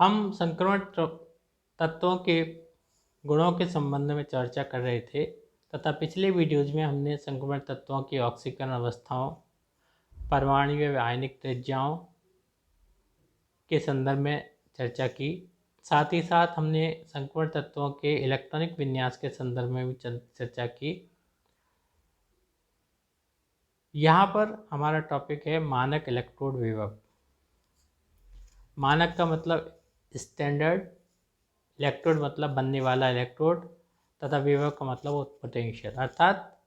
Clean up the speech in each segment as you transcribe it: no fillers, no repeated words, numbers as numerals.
हम संक्रमण तत्वों के गुणों के संबंध में चर्चा कर रहे थे तथा पिछले वीडियोज में हमने संक्रमण तत्वों की ऑक्सीकरण अवस्थाओं, परमाणुीय व आयनिक त्रिज्याओं के संदर्भ में चर्चा की। साथ ही साथ हमने संक्रमण तत्वों के इलेक्ट्रॉनिक विन्यास के संदर्भ में भी चर्चा की। यहाँ पर हमारा टॉपिक है मानक इलेक्ट्रोड विभव। मानक का मतलब स्टैंडर्ड, इलेक्ट्रोड मतलब बनने वाला इलेक्ट्रोड तथा विभव का मतलब पोटेंशियल, अर्थात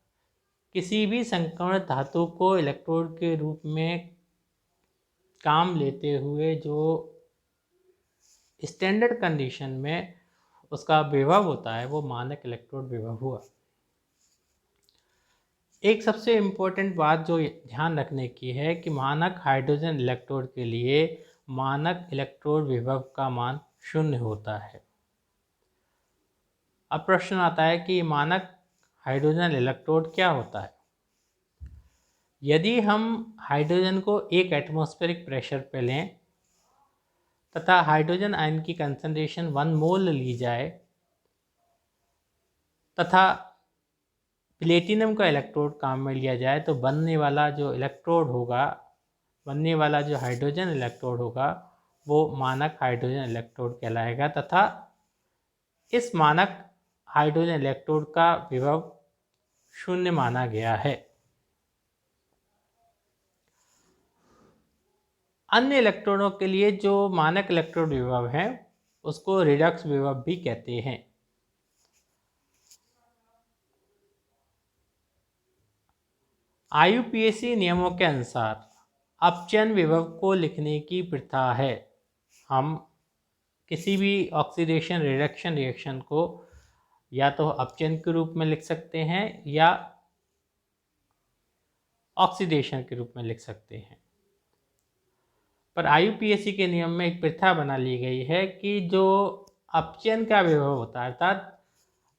किसी भी संक्रमण धातु को इलेक्ट्रोड के रूप में काम लेते हुए जो स्टैंडर्ड कंडीशन में उसका विभव होता है वो मानक इलेक्ट्रोड विभव हुआ। एक सबसे इम्पोर्टेंट बात जो ध्यान रखने की है कि मानक हाइड्रोजन इलेक्ट्रोड के लिए मानक इलेक्ट्रोड विभव का मान 0 होता है। अब प्रश्न आता है कि मानक हाइड्रोजन इलेक्ट्रोड क्या होता है। यदि हम हाइड्रोजन को 1 एटमॉस्फेरिक प्रेशर पर लें तथा हाइड्रोजन आयन की कंसंट्रेशन 1 मोल ली जाए तथा प्लेटिनम का इलेक्ट्रोड काम में लिया जाए तो बनने वाला जो हाइड्रोजन इलेक्ट्रोड होगा वो मानक हाइड्रोजन इलेक्ट्रोड कहलाएगा तथा इस मानक हाइड्रोजन इलेक्ट्रोड का विभव 0 माना गया है। अन्य इलेक्ट्रॉनों के लिए जो मानक इलेक्ट्रोड विभव है उसको रिडक्स विभव भी कहते हैं। IUPAC नियमों के अनुसार अपचयन विभव को लिखने की प्रथा है। हम किसी भी ऑक्सीडेशन रिडक्शन रिएक्शन को या तो अपचयन के रूप में लिख सकते हैं या ऑक्सीडेशन के रूप में लिख सकते हैं, पर IUPAC के नियम में एक प्रथा बना ली गई है कि जो अपचयन का विभव होता है, अर्थात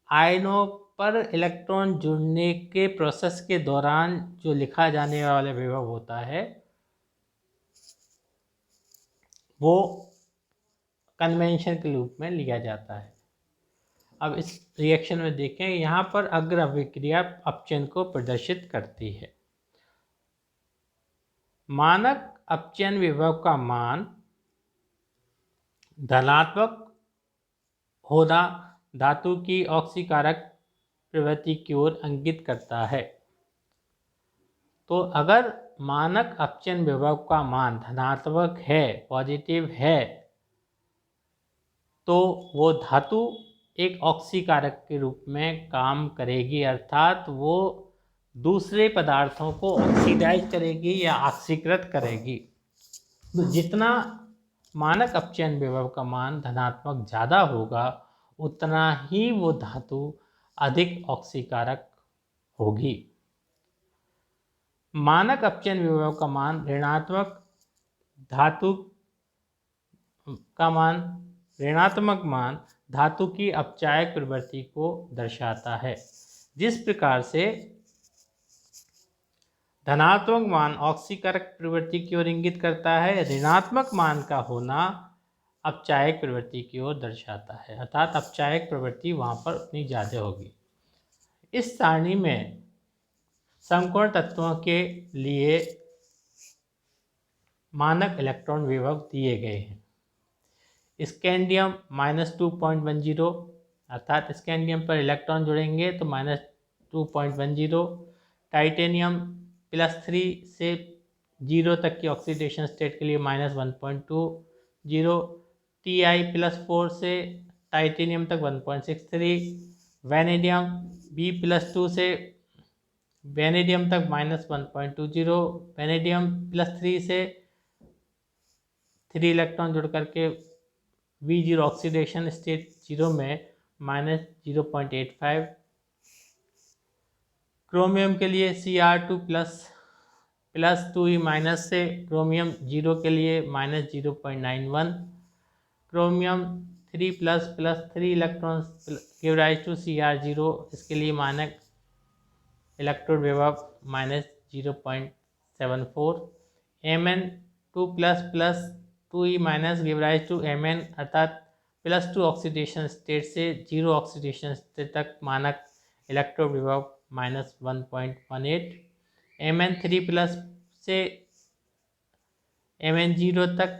आयनों पर इलेक्ट्रॉन जुड़ने के प्रोसेस के दौरान जो लिखा जाने वाला विभव होता है वो कन्वेंशन के रूप में लिया जाता है। अब इस रिएक्शन में देखें, यहाँ पर अग्र अभिक्रिया अपचयन को प्रदर्शित करती है। मानक अपचयन विभव का मान धनात्मक होना धातु की ऑक्सीकारक प्रवृत्ति की ओर इंगित करता है। तो अगर मानक अपचयन विभव का मान धनात्मक है, पॉजिटिव है, तो वो धातु एक ऑक्सीकारक के रूप में काम करेगी, अर्थात वो दूसरे पदार्थों को ऑक्सीडाइज करेगी या ऑक्सीकृत करेगी। तो जितना मानक अपचयन विभव का मान धनात्मक ज़्यादा होगा उतना ही वो धातु अधिक ऑक्सीकारक होगी। मानक अपचयन विभव का मान ऋणात्मक मान धातु की अपचायक प्रवृत्ति को दर्शाता है। जिस प्रकार से धनात्मक मान ऑक्सीकारक प्रवृत्ति की ओर इंगित करता है, ऋणात्मक मान का होना अपचायक प्रवृत्ति की ओर दर्शाता है, अर्थात अपचायक प्रवृत्ति वहाँ पर उतनी ज़्यादा होगी। इस सारणी में समकोण तत्वों के लिए मानक इलेक्ट्रॉन विभव दिए गए हैं। स्कैंडियम -2.10, अर्थात स्कैंडियम पर इलेक्ट्रॉन जुड़ेंगे तो -2.10, टाइटेनियम +3 से 0 तक की ऑक्सीडेशन स्टेट के लिए -1.20, Ti+4 से टाइटेनियम तक 1.63, वैनेडियम B+2 से वैनेडियम तक -1.20, वैनेडियम +3 से 3 इलेक्ट्रॉन जुड़ करके V0 ऑक्सीडेशन स्टेट 0 में -0.85, क्रोमियम के लिए Cr2 +2E- से क्रोमियम 0 के लिए -0.91, chromium 3++3 electron give rise to Cr0, इसके लिए मानक इलेक्ट्रोड विभव -0.74, Mn2++ 2e minus give rise to Mn अर्थात +2 ऑक्सीडेशन स्टेट से 0 ऑक्सीडेशन स्टेट तक मानक इलेक्ट्रॉन विभव -1.18, Mn3 प्लस से Mn0 तक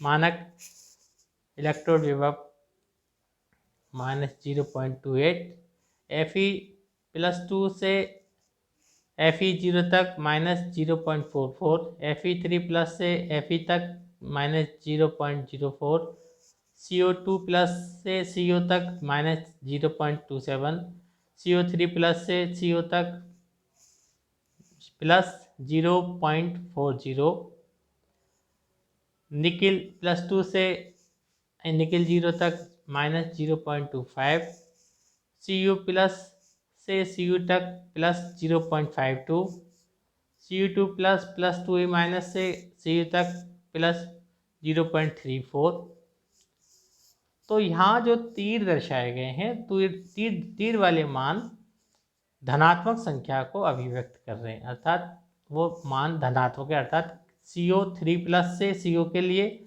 मानक इलेक्ट्रॉन विभव -0.28, Fe+2 से Fe0 तक -0.44, Fe3 प्लस से Fe तक -0.04, CO2 प्लस से CO तक -0.27, CO3 प्लस से CO तक +0.40, निकिल+2 से निकिल 0 तक -0.25, Cu प्लस से Cu तक +0.52, Cu2 प्लस 2e माइनस से Cu तक +0.34। तो यहाँ जो तीर दर्शाए गए हैं तो तीर वाले मान धनात्मक संख्या को अभिव्यक्त कर रहे हैं, अर्थात वो मान धनात्मक है, अर्थात CO3 प्लस से CO के लिए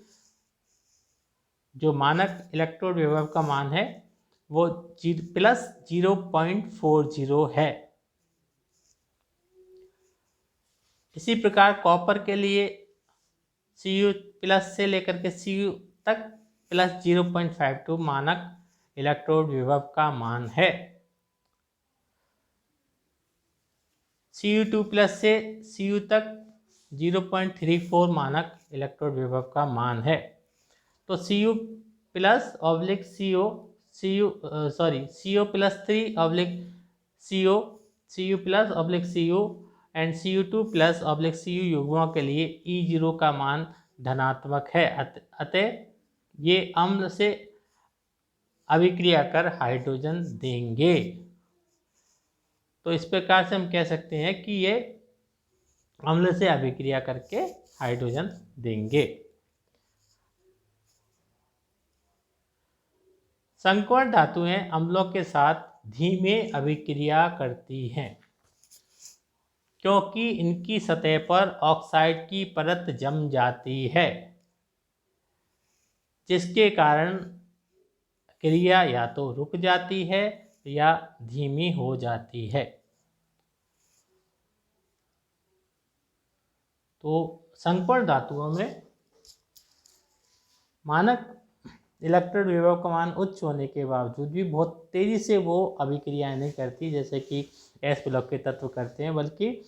जो मानक इलेक्ट्रॉन विभव का मान है वो +0.40 है। इसी प्रकार कॉपर के लिए Cu प्लस से लेकर के Cu तक +0.52 मानक इलेक्ट्रॉन विभव का मान है। Cu2 प्लस से Cu तक 0.34 मानक इलेक्ट्रॉन विभव का मान है। तो Cu plus oblique CO plus 3 oblique CO, Cu plus oblique CO and Cu2 plus oblique Cu युग्मों के लिए E0 का मान धनात्मक है, अतः ये अम्ल से अभिक्रिया कर हाइड्रोजन देंगे। तो इस प्रकार से हम कह सकते हैं कि ये अम्ल से अभिक्रिया करके हाइड्रोजन देंगे। संकर्ण धातुएं अम्लों के साथ धीमे अभिक्रिया करती हैं क्योंकि इनकी सतह पर ऑक्साइड की परत जम जाती है, जिसके कारण क्रिया या तो रुक जाती है या धीमी हो जाती है। तो संकर्ण धातुओं में मानक इलेक्ट्रॉन विभव का मान उच्च होने के बावजूद भी बहुत तेज़ी से वो अभिक्रियाएं नहीं करती जैसे कि एस ब्लॉक के तत्व करते हैं, बल्कि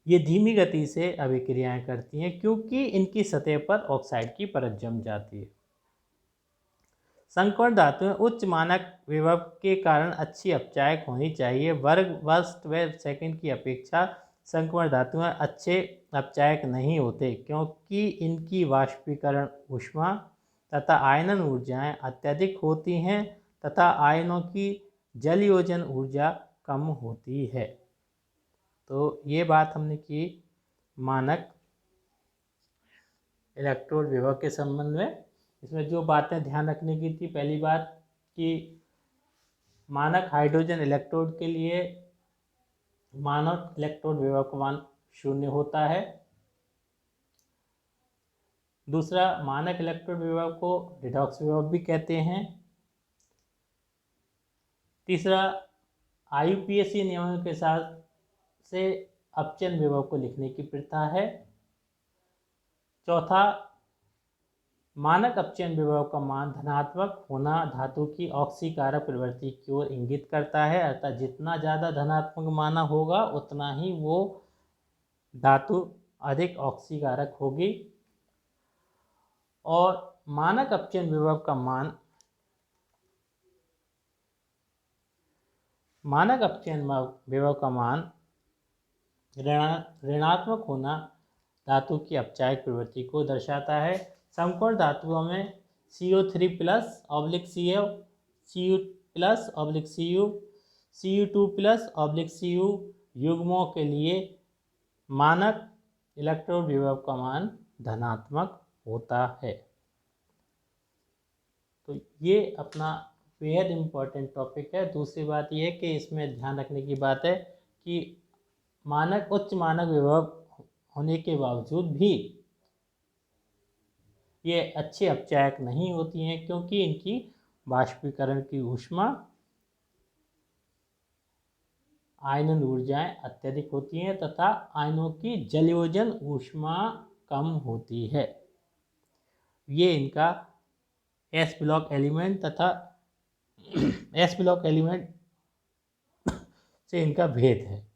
ये धीमी गति से अभिक्रियाएं करती हैं क्योंकि इनकी सतह पर ऑक्साइड की परत जम जाती है। संकर्ण धातुएं उच्च मानक विभव के कारण अच्छी अपचायक होनी चाहिए। वर्ग, वर्स्ट व सेकंड की अपेक्षा संकर्ण धातुएं अच्छे अपचायक नहीं होते क्योंकि इनकी वाष्पीकरण ऊष्मा तथा आयनन ऊर्जाएं अत्यधिक होती हैं तथा आयनों की जलयोजन ऊर्जा कम होती है। तो ये बात हमने की मानक इलेक्ट्रोड विभव के संबंध में। इसमें जो बातें ध्यान रखने की थी, पहली बात कि मानक हाइड्रोजन इलेक्ट्रोड के लिए मानक इलेक्ट्रोड विभव का मान 0 होता है। दूसरा, मानक इलेक्ट्रोड विभव को रिडॉक्स विभव भी कहते हैं। तीसरा, IUPAC नियमों के साथ से अपचयन विभव को लिखने की प्रथा है। चौथा, मानक अपचयन विभव का मान धनात्मक होना धातु की ऑक्सीकारक प्रवृत्ति की ओर इंगित करता है, अर्थात जितना ज़्यादा धनात्मक माना होगा उतना ही वो धातु अधिक ऑक्सीकारक होगी। और मानक अपचयन विभव का मान ऋणात्मक होना धातु की अपचायक प्रवृत्ति को दर्शाता है। समकोण धातुओं में CO3 plus oblique CO, Cu plus oblique Cu, Cu2 plus oblique Cu युग्मों के लिए मानक इलेक्ट्रॉन विभव का मान धनात्मक होता है। तो ये अपना बेहद इम्पोर्टेंट टॉपिक है। दूसरी बात यह है कि इसमें ध्यान रखने की बात है कि उच्च मानक विभव होने के बावजूद भी ये अच्छे अपचायक नहीं होती हैं क्योंकि इनकी बाष्पीकरण की ऊष्मा आयनन ऊर्जाएं अत्यधिक होती हैं तथा आयनों की जलयोजन ऊष्मा कम होती है। ये इनका एस ब्लॉक एलिमेंट तथा एस ब्लॉक एलिमेंट से इनका भेद है।